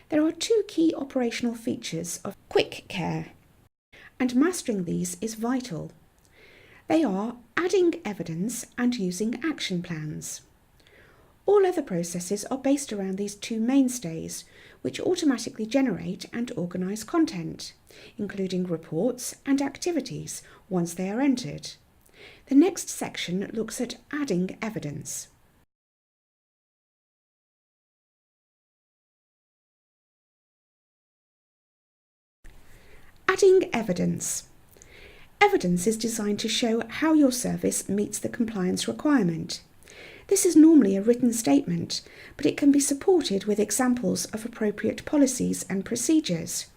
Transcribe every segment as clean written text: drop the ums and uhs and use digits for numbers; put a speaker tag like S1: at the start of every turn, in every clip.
S1: There are two key operational features of QuiqCare, and mastering these is vital. They are adding evidence and using action plans. All other processes are based around these two mainstays, which automatically generate and organise content, including reports and activities once they are entered. The next section looks at adding evidence. Adding evidence. Evidence is designed to show how your service meets the compliance requirement. This is normally a written statement, but it can be supported with examples of appropriate policies and procedures,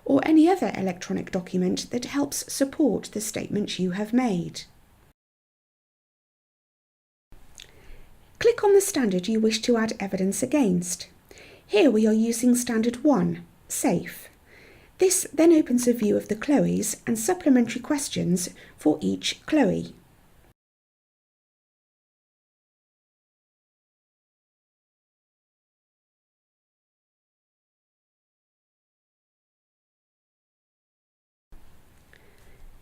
S1: or any other electronic document that helps support the statement you have made. Click on the standard you wish to add evidence against. Here we are using Standard 1, Safe. This then opens a view of the CLOEs and supplementary questions for each CLOE.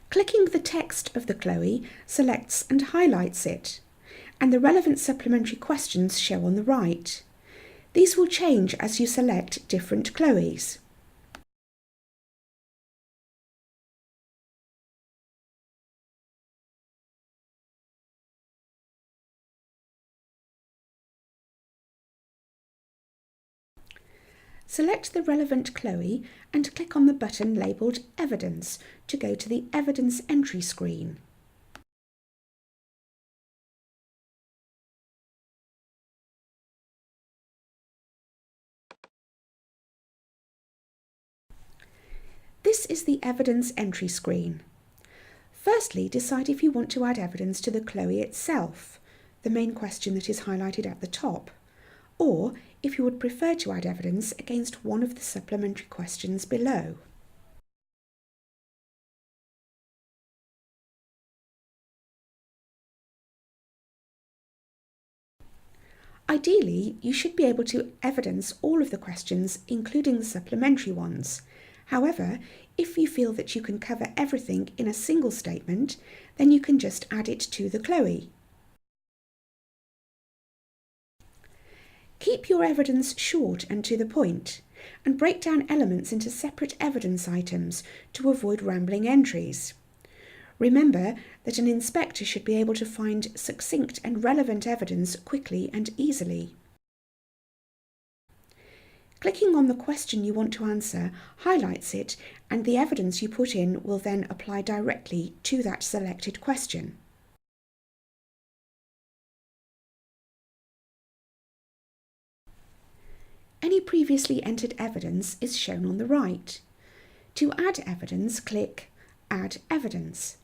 S1: Clicking the text of the CLOE selects and highlights it, and the relevant supplementary questions show on the right. These will change as you select different CLOEs. Select the relevant CLOE and click on the button labelled Evidence to go to the Evidence Entry screen. This is the Evidence Entry screen. Firstly, decide if you want to add evidence to the CLOE itself, the main question that is highlighted at the top, or if you would prefer to add evidence against one of the supplementary questions below. Ideally, you should be able to evidence all of the questions, including the supplementary ones. However, if you feel that you can cover everything in a single statement, then you can just add it to the CLOE. Keep your evidence short and to the point, and break down elements into separate evidence items to avoid rambling entries. Remember that an inspector should be able to find succinct and relevant evidence quickly and easily. Clicking on the question you want to answer highlights it, and the evidence you put in will then apply directly to that selected question. Any previously entered evidence is shown on the right. To add evidence, click Add Evidence.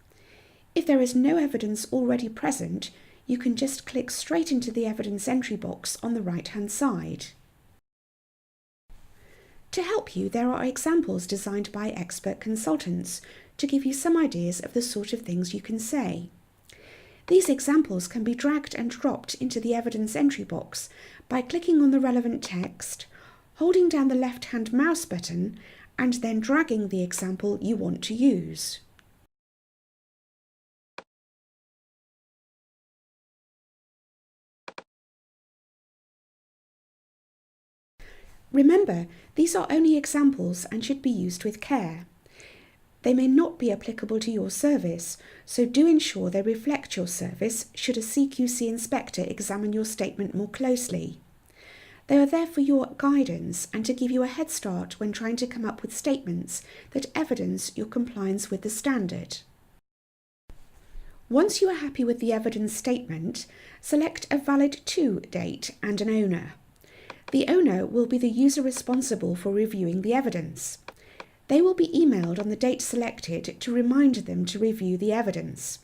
S1: If there is no evidence already present, you can just click straight into the evidence entry box on the right-hand side. To help you, there are examples designed by expert consultants to give you some ideas of the sort of things you can say. These examples can be dragged and dropped into the evidence entry box by clicking on the relevant text, holding down the left-hand mouse button, and then dragging the example you want to use. Remember, these are only examples and should be used with care. They may not be applicable to your service, so do ensure they reflect your service should a CQC inspector examine your statement more closely. They are there for your guidance and to give you a head start when trying to come up with statements that evidence your compliance with the standard. Once you are happy with the evidence statement, select a valid to date and an owner. The owner will be the user responsible for reviewing the evidence. They will be emailed on the date selected to remind them to review the evidence.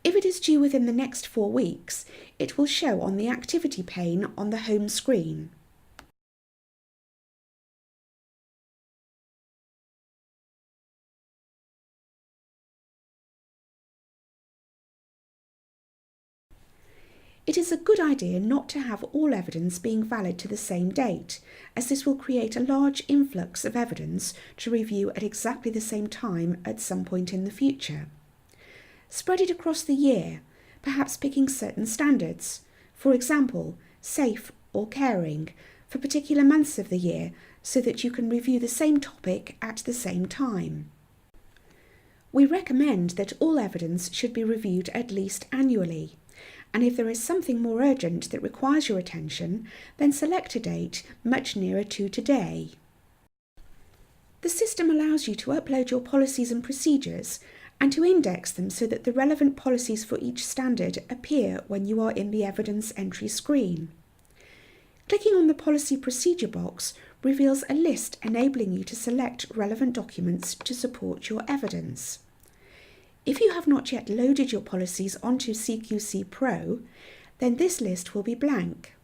S1: If it is due within the next 4 weeks, it will show on the activity pane on the home screen. It is a good idea not to have all evidence being valid to the same date, as this will create a large influx of evidence to review at exactly the same time at some point in the future. Spread it across the year, perhaps picking certain standards, for example, safe or caring, for particular months of the year, so that you can review the same topic at the same time. We recommend that all evidence should be reviewed at least annually, and if there is something more urgent that requires your attention, then select a date much nearer to today. The system allows you to upload your policies and procedures and to index them so that the relevant policies for each standard appear when you are in the evidence entry screen. Clicking on the Policy Procedure box reveals a list enabling you to select relevant documents to support your evidence. If you have not yet loaded your policies onto CQC Pro, then this list will be blank.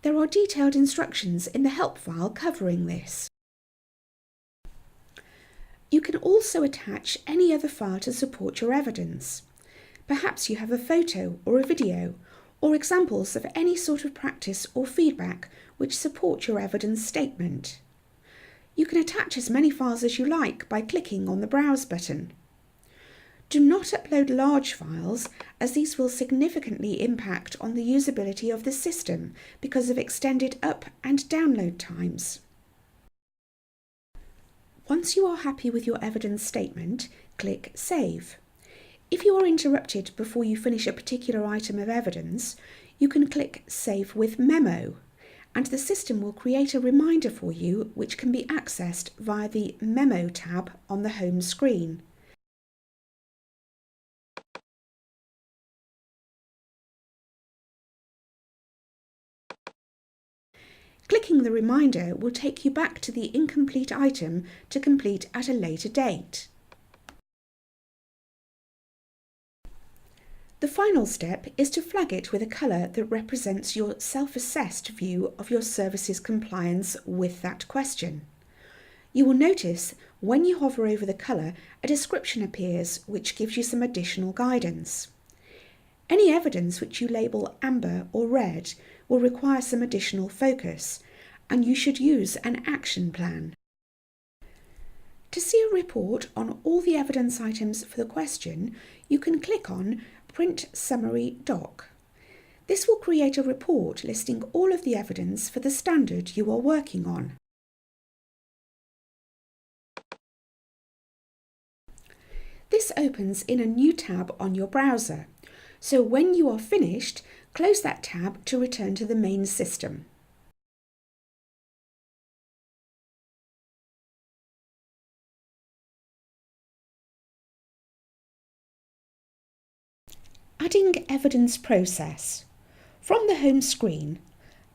S1: There are detailed instructions in the help file covering this. You can also attach any other file to support your evidence. Perhaps you have a photo or a video, or examples of any sort of practice or feedback which support your evidence statement. You can attach as many files as you like by clicking on the Browse button. Do not upload large files, as these will significantly impact on the usability of the system because of extended up and download times. Once you are happy with your evidence statement, click Save. If you are interrupted before you finish a particular item of evidence, you can click Save with Memo, and the system will create a reminder for you which can be accessed via the Memo tab on the home screen. Clicking the reminder will take you back to the incomplete item to complete at a later date. The final step is to flag it with a colour that represents your self-assessed view of your service's compliance with that question. You will notice when you hover over the colour, a description appears which gives you some additional guidance. Any evidence which you label amber or red will require some additional focus, and you should use an action plan. To see a report on all the evidence items for the question, you can click on Print Summary Doc. This will create a report listing all of the evidence for the standard you are working on. This opens in a new tab on your browser, so when you are finished, close that tab to return to the main system. Adding evidence process. From the home screen,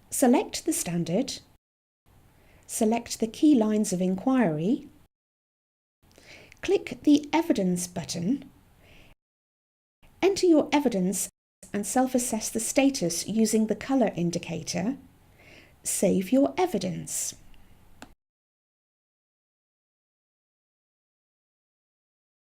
S1: select the standard, select the key lines of inquiry, click the Evidence button, enter your evidence and self-assess the status using the colour indicator, save your evidence.